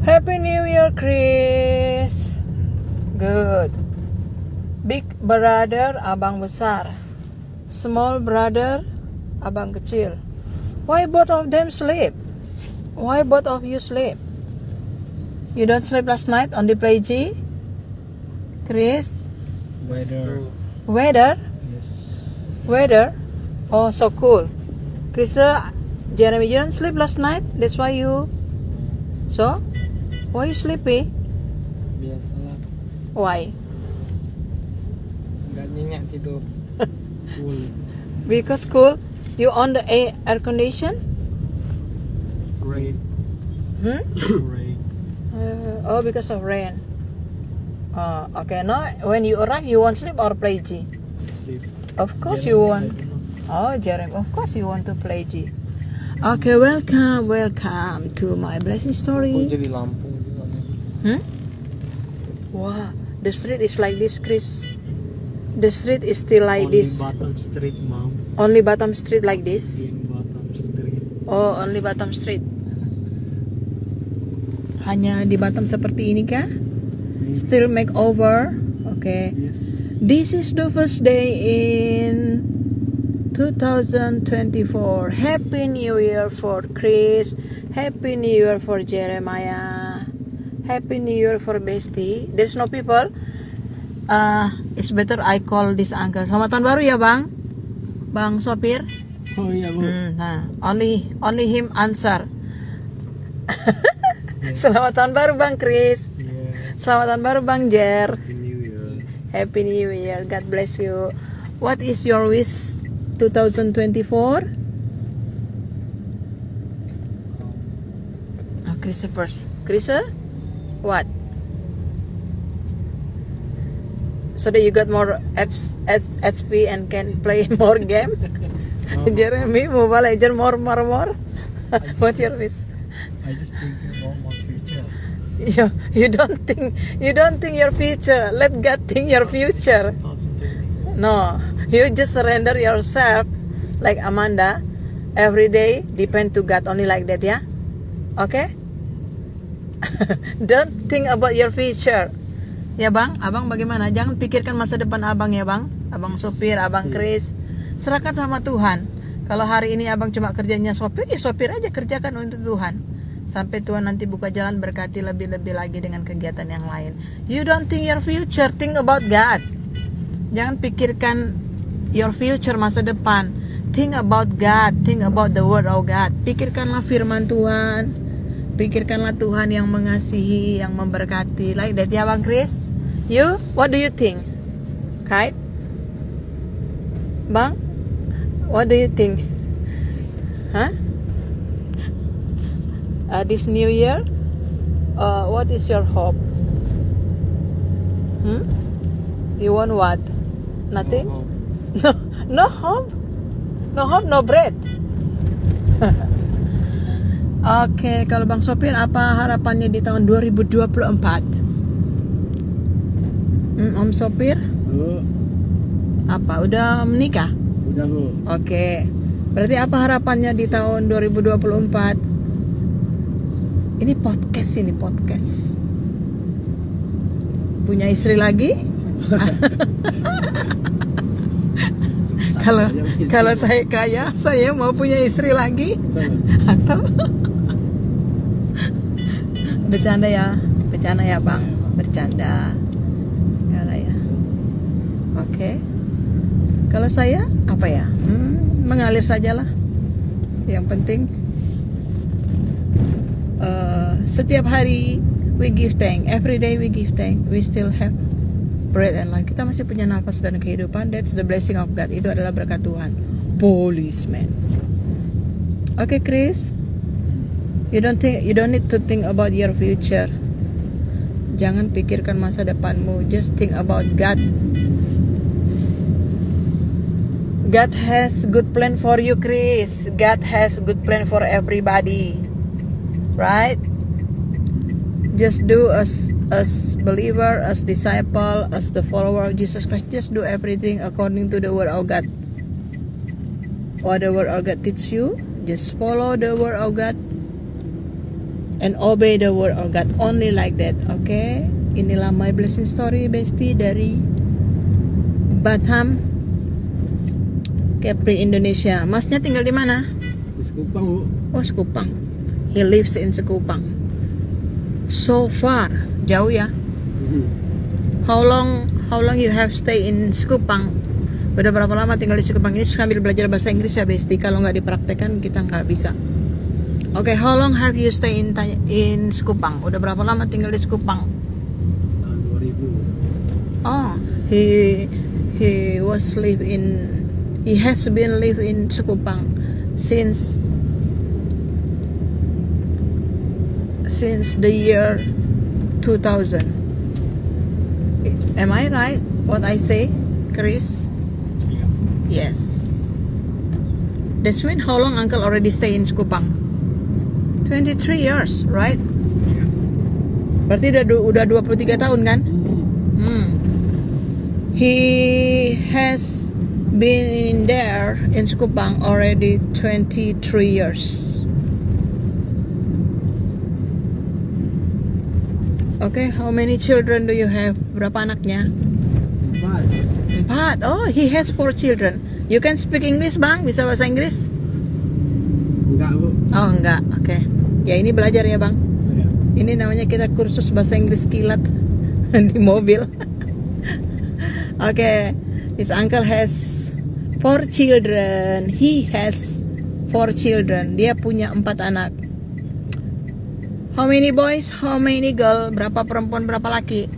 Happy New Year, Chris. Good. Big brother, abang besar. Small brother, abang kecil. Why both of them sleep? Why both of you sleep? You don't sleep last night on the play G? Chris? Weather? Yes. Weather? Oh, so cool. Chris, Jeremy, you don't sleep last night? That's why you... So? Why you sleepy? Biasalah. Why? Nggak nyenyak tidur. Full. Because cool. You on the air condition? Rain. Rain. Because of rain. Okay. Now, when you arrive, you want sleep or play G? Sleep. Of course you want. Oh, Jeremy, of course you want to play G. Okay, welcome to my blessing Oh, story. jadi Lampung juga. Wow, the street is like this, Chris. The street is still like Only this. Batam Street, Mom. Only Batam Street like this. In Batam Street. Oh, only Batam Street. Hanya di Batam seperti ini kah? Still makeover. Okay. Yes. This is the first day in 2024. Happy New Year for Chris. Happy New Year for Jeremiah. Happy New Year for Bestie. There's no people. It's better I call this uncle. Selamat tahun baru ya, Bang. Bang sopir. Oh iya, Bu. Nah, only him answer. Selamat tahun baru Bang Chris. Yes. Selamat tahun baru Bang Jer. Happy New Year. Happy New Year. God bless you. What is your wish 2024? Oh, Chris first. Chris, what? So that you got more HP and can play more game? Jeremy, Mobile Legends more. What's your wish? I just thinking about my future. You don't think your future. Let God think your future. 2020. No, you just surrender yourself like Amanda. Every day depend to God, only like that, ya. Okay? Don't think about your future. Ya Bang, Abang bagaimana? Jangan pikirkan masa depan Abang ya Bang. Abang sopir, Abang Chris. Serahkan sama Tuhan. Kalau hari ini Abang cuma kerjanya sopir, ya sopir aja, kerjakan untuk Tuhan. Sampai Tuhan nanti buka jalan, berkati lebih-lebih lagi dengan kegiatan yang lain. You don't think your future, think about God. Jangan pikirkan your future, masa depan. Think about God, think about the word of God. Pikirkanlah firman Tuhan. Pikirkanlah Tuhan yang mengasihi, yang memberkati. Like that ya Bang Chris. You, what do you think? Kite? Bang? What do you think? Huh? This new year, what is your hope? You want what? Nothing? No hope? No hope, no bread. Oke, kalau Bang Sopir apa harapannya di tahun 2024? Om Sopir? Bu. Apa? Udah menikah? Udah, Bu. Oke. Berarti apa harapannya di tahun 2024? Ini podcast. Punya istri lagi? Kalau saya kaya, saya mau punya istri lagi. Atau bercanda ya Bang, bercanda. Yalah ya. Oke. Kalau saya apa ya? Mengalir sajalah. Yang penting setiap hari we give thanks, every day we give thanks, we still have breath and life. Kita masih punya nafas dan kehidupan. That's the blessing of God. Itu adalah berkat Tuhan. Policeman. Okay, Chris. You don't need to think about your future. Jangan pikirkan masa depanmu. Just think about God. God has good plan for you, Chris. God has good plan for everybody. Right? Just do as believer, as disciple, as the follower of Jesus Christ. Just do everything according to the word of God. What the word of God teach you, just follow the word of God and obey the word of God. Only like that, okay? Inilah my blessing story, Besti, dari Batam, Kepri, Indonesia. Masnya tinggal di mana? Di Sekupang, Bu. Oh, Sekupang. He lives in Sekupang. So far, jauh ya. How long you have stay in Sekupang? Udah berapa lama tinggal di Sekupang? Ini sambil belajar bahasa Inggris ya, Besti. Kalau nggak dipraktekkan kita nggak bisa. Okay, how long have you stay in Sekupang? Udah berapa lama tinggal di Sekupang? Tahun 2000. Oh, he has been live in Sekupang since the year 2000. Am I right what I say, Chris? Iya. Yes. That's when how long Uncle already stay in Sekupang? 23 years, right? Iya. Berarti udah 23 tahun kan? He has been in there in Sekupang already 23 years. Okay, how many children do you have? Berapa anaknya? 4. Oh, he has 4 children. You can speak English, Bang? Bisa bahasa Inggris? Enggak, Bu. Oh, enggak. Oke. Ya, ini belajar ya, Bang. Iya. Ini namanya kita kursus bahasa Inggris kilat di mobil. Okay, his uncle has 4 children. He has 4 children. Dia punya 4 anak. How many boys? How many girl? Berapa perempuan? Berapa laki? 3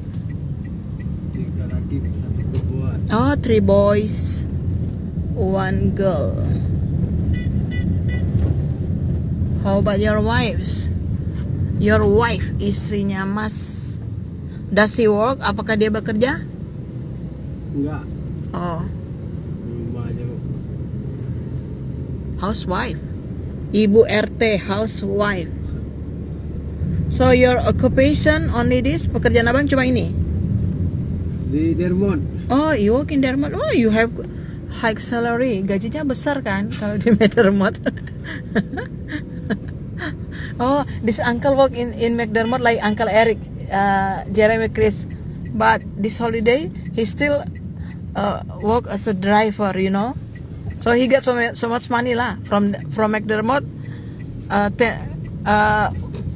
laki, 1 perempuan. Oh, 3 boys, 1 girl. How about your wives? Your wife, istrinya Mas. Does she work? Apakah dia bekerja? Enggak. Oh, Di rumah aja, Bu. housewife. Ibu RT, housewife. So your occupation only this? Pekerjaan abang cuma ini? Di Dermot. Oh, you work in Dermot. Oh, you have high salary. Gajinya besar kan kalau di McDermott. Oh, this uncle work in McDermott like Uncle Eric, Jeremy, Chris. But this holiday he still work as a driver, you know. So he got so much money lah from McDermott.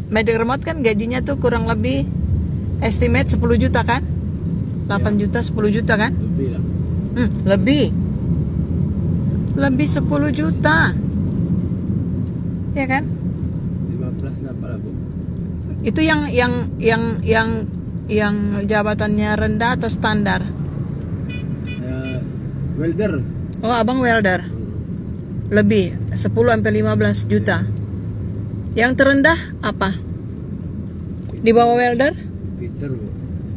McDermott kan gajinya tuh kurang lebih estimate 10 juta kan? 8 juta, 10 juta kan? Lebih lah. Lebih 10 juta. Ya kan? 15 dapat lah, Bu. Itu yang jabatannya rendah atau standar? Welder. Oh, abang welder. Lebih 10 sampai 15 juta. Yang terendah apa? Di bawah welder? Peter, Bu.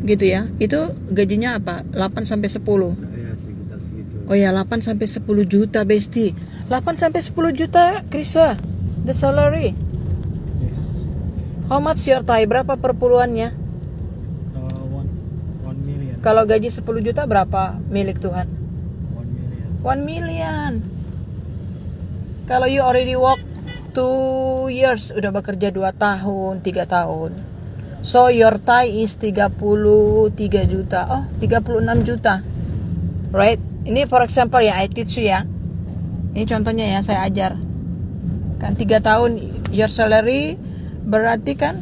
Gitu ya. Itu gajinya apa? 8 sampai 10. Ya, sekitar segitu. Oh ya, 8 sampai 10 juta, Besti. 8 sampai 10 juta, Krisa. The salary. Yes. How much your Thai? Berapa perpuluhannya? 1 million. Kalau gaji 10 juta berapa milik Tuhan? 1 million. 1 million. Kalau you already work 2 years, udah bekerja 2 tahun, 3 tahun. So your Thai is 33 juta. Oh, 36 juta. Right? Ini for example ya, I teach you ya. Ini contohnya ya, saya ajar. Kan 3 tahun your salary berarti kan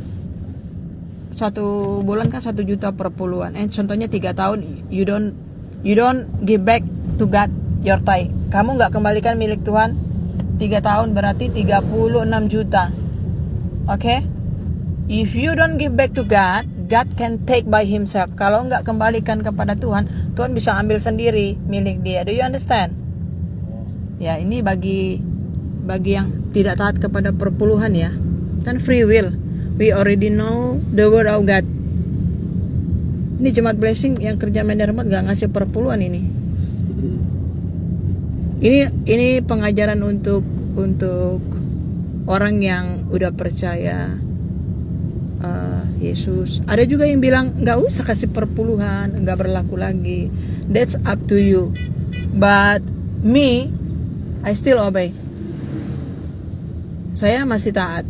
1 bulan kan 1 juta per puluhan. Contohnya 3 tahun you don't give back to God your Thai. Kamu nggak kembalikan milik Tuhan 3 tahun berarti 36 juta. Okay? If you don't give back to God, God can take by himself. Kalau nggak kembalikan kepada Tuhan, Tuhan bisa ambil sendiri milik dia. Do you understand? Ya, ini bagi yang tidak taat kepada perpuluhan ya. Kan free will. We already know the word of God. Ini jemaat blessing yang kerja McDermott nggak ngasih perpuluhan ini. Ini pengajaran untuk orang yang udah percaya Yesus. Ada juga yang bilang nggak usah kasih perpuluhan, nggak berlaku lagi. That's up to you. But me, I still obey. Saya masih taat.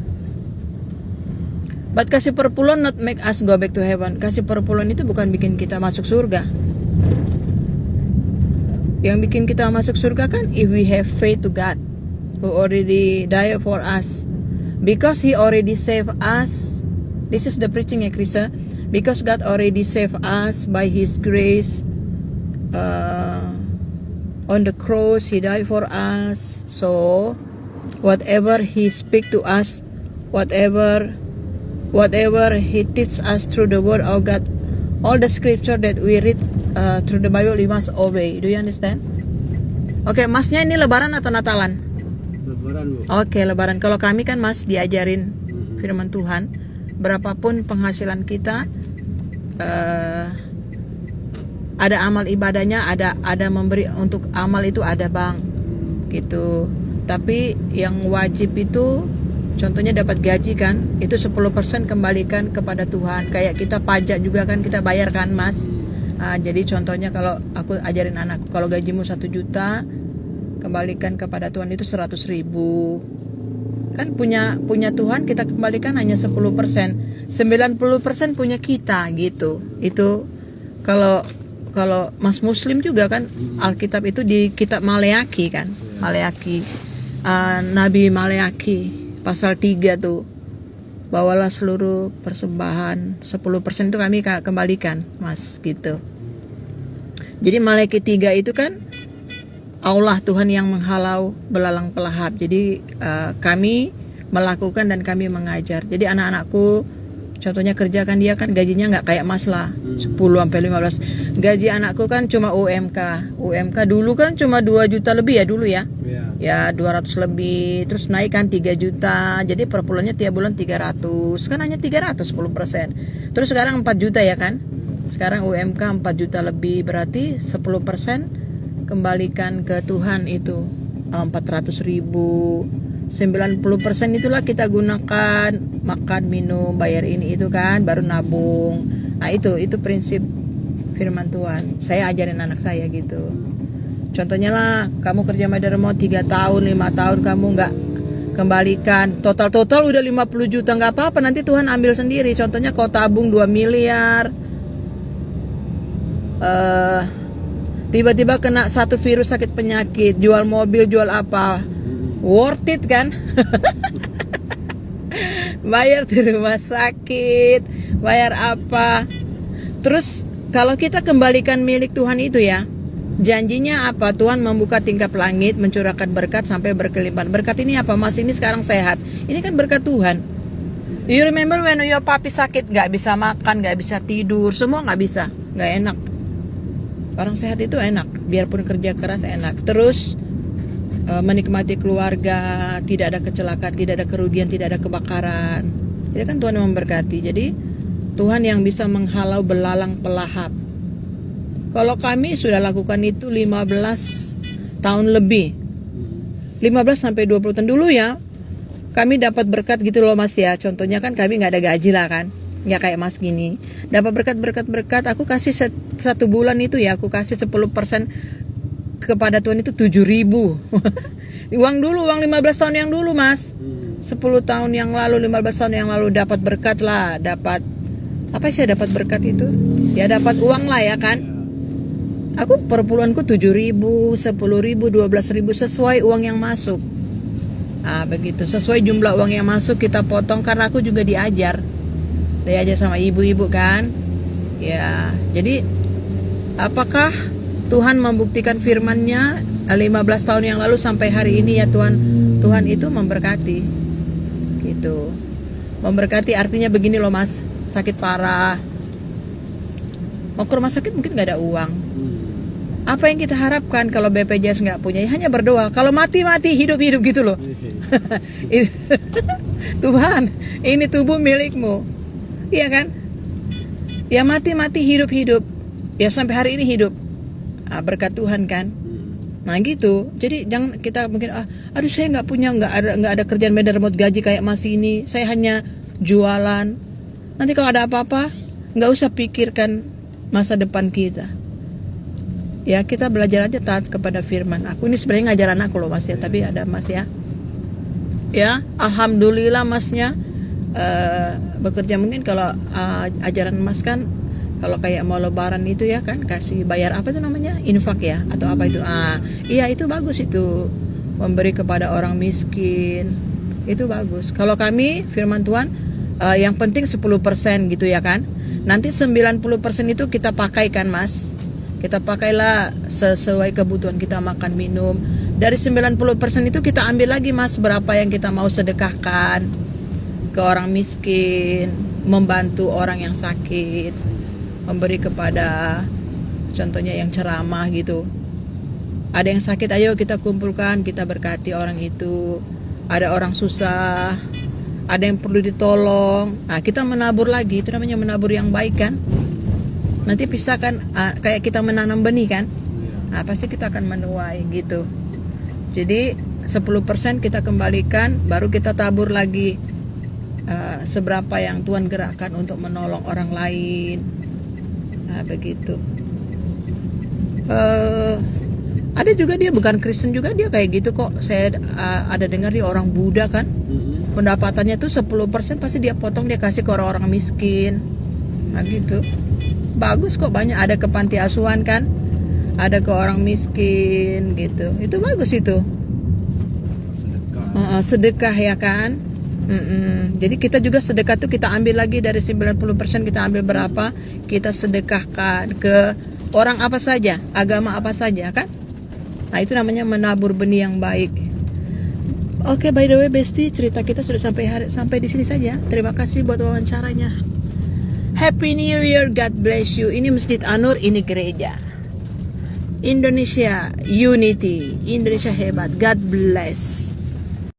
But kasih perpuluhan not make us go back to heaven. Kasih perpuluhan itu bukan bikin kita masuk surga. Yang bikin kita masuk surga kan if we have faith to God who already died for us. Because He already saved us. This is the preaching ya Krisa. Because God already saved us by His grace. On the cross He died for us. So whatever He speak to us, whatever He teach us through the word of God, all the scripture that we read through the Bible we must obey. Do you understand? Oke, masnya ini lebaran atau Natalan? Lebaran bu. Oke, lebaran. Kalau kami kan mas diajarin firman Tuhan, berapapun penghasilan kita, ada amal ibadahnya, ada memberi untuk amal itu ada bang, gitu. Tapi yang wajib itu, contohnya dapat gaji kan, itu 10% kembalikan kepada Tuhan. Kayak kita pajak juga kan kita bayar kan mas. Jadi contohnya kalau aku ajarin anakku, kalau gajimu 1 juta, kembalikan kepada Tuhan itu 100.000. Kan punya Tuhan kita kembalikan hanya 10%. 90% punya kita gitu. Itu kalau mas muslim juga kan Alkitab itu di kitab Maleaki kan. Maleaki. Nabi Maleaki pasal 3 tuh. Bawalah seluruh persembahan 10% itu kami kembalikan mas gitu. Jadi Maleaki 3 itu kan Allah Tuhan yang menghalau belalang pelahap. Jadi kami melakukan dan kami mengajar. Jadi anak-anakku contohnya kerja kan dia kan gajinya nggak kayak mas lah 10-15. Gaji anakku kan cuma UMK dulu kan cuma 2 juta lebih ya dulu ya. Ya 200 lebih, terus naik kan 3 juta. Jadi per bulannya tiap bulan 300. Kan hanya 300 10%. Terus sekarang 4 juta ya kan. Sekarang UMK 4 juta lebih, berarti 10% kembalikan ke Tuhan itu 400.000. 90% itulah kita gunakan makan, minum, bayar ini itu kan, baru nabung. Nah itu prinsip firman Tuhan. Saya ajarin anak saya gitu. Contohnya lah, kamu kerja Medermo 3 tahun, 5 tahun kamu nggak kembalikan, total udah 50 juta, nggak apa-apa, nanti Tuhan ambil sendiri. Contohnya kau tabung 2 miliar, tiba-tiba kena satu virus sakit penyakit, jual mobil, jual apa, worth it kan? Bayar di rumah sakit, bayar apa. Terus kalau kita kembalikan milik Tuhan itu ya, janjinya apa? Tuhan membuka tingkap langit, mencurahkan berkat sampai berkelimpahan. Berkat ini apa mas? Ini sekarang sehat. Ini kan berkat Tuhan. You remember when your papi sakit, gak bisa makan, gak bisa tidur, semua gak bisa, gak enak. Orang sehat itu enak, biarpun kerja keras enak. Terus menikmati keluarga, tidak ada kecelakaan, tidak ada kerugian, tidak ada kebakaran. Itu kan Tuhan yang memberkati. Jadi Tuhan yang bisa menghalau belalang pelahap. Kalau kami sudah lakukan itu 15 tahun lebih, 15 sampai 20 tahun dulu ya, kami dapat berkat gitu loh mas ya. Contohnya kan kami nggak ada gaji lah kan, nggak kayak mas gini. Dapat berkat, aku kasih satu bulan itu ya, aku kasih 10% kepada Tuhan itu 7.000. Uang 15 tahun yang dulu mas, 10 tahun yang lalu, 15 tahun yang lalu dapat berkat lah, dapat apa sih dapat berkat itu? Ya dapat uang lah ya kan. Aku per bulanku 7.000, 10.000, 12.000 sesuai uang yang masuk. Begitu, sesuai jumlah uang yang masuk kita potong, karena aku juga diajar sama ibu-ibu kan. Ya, jadi apakah Tuhan membuktikan firman-Nya 15 tahun yang lalu sampai hari ini ya Tuhan itu memberkati. Gitu. Memberkati artinya begini loh mas, sakit parah, mau ke rumah sakit mungkin gak ada uang. Apa yang kita harapkan kalau BPJS nggak punya? Ya hanya berdoa. Kalau mati hidup gitu loh. Tuhan, ini tubuh milikmu, iya kan? Ya mati hidup. Ya sampai hari ini hidup. Berkat Tuhan kan. Nah gitu. Jadi jangan kita mungkin aduh saya nggak punya, nggak ada kerjaan medar remote gaji kayak mas ini. Saya hanya jualan. Nanti kalau ada apa-apa nggak usah pikirkan masa depan kita. Ya kita belajar aja taat kepada firman. Aku ini sebenarnya ngajaran aku loh mas ya, tapi ada mas ya. Ya alhamdulillah masnya bekerja. Mungkin kalau ajaran Mas kan kalau kayak mau lebaran itu ya kan kasih bayar apa itu namanya, infak ya atau apa itu, iya itu bagus, itu memberi kepada orang miskin itu bagus. Kalau kami firman Tuhan yang penting 10% gitu ya kan, nanti 90% itu kita pakaikan Mas, kita pakailah sesuai kebutuhan kita, makan minum. Dari 90% itu kita ambil lagi Mas, berapa yang kita mau sedekahkan ke orang miskin, membantu orang yang sakit, memberi kepada contohnya yang ceramah gitu. Ada yang sakit, ayo kita kumpulkan, kita berkati orang itu. Ada orang susah, ada yang perlu ditolong, kita menabur lagi, itu namanya menabur yang baik kan. Nanti pisahkan, kayak kita menanam benih kan, pasti kita akan menuai gitu. Jadi 10% kita kembalikan, baru kita tabur lagi seberapa yang Tuhan gerakkan untuk menolong orang lain. Begitu. Ada juga dia bukan Kristen juga dia kayak gitu kok. Saya ada dengar dia orang Buddha kan, pendapatannya tuh 10% pasti dia potong, dia kasih ke orang-orang miskin. Gitu. Bagus kok, banyak, ada ke panti asuhan kan, ada ke orang miskin gitu. Itu bagus itu. Sedekah ya kan. Jadi kita juga sedekah tuh kita ambil lagi dari 90%, kita ambil berapa, kita sedekahkan ke orang apa saja, agama apa saja kan. Itu namanya menabur benih yang baik. Oke, by the way Besti, cerita kita sudah sampai di sini saja. Terima kasih buat wawancaranya. Happy New Year, God bless you. Ini Masjid An-Nur, ini gereja. Indonesia Unity, Indonesia hebat, God bless.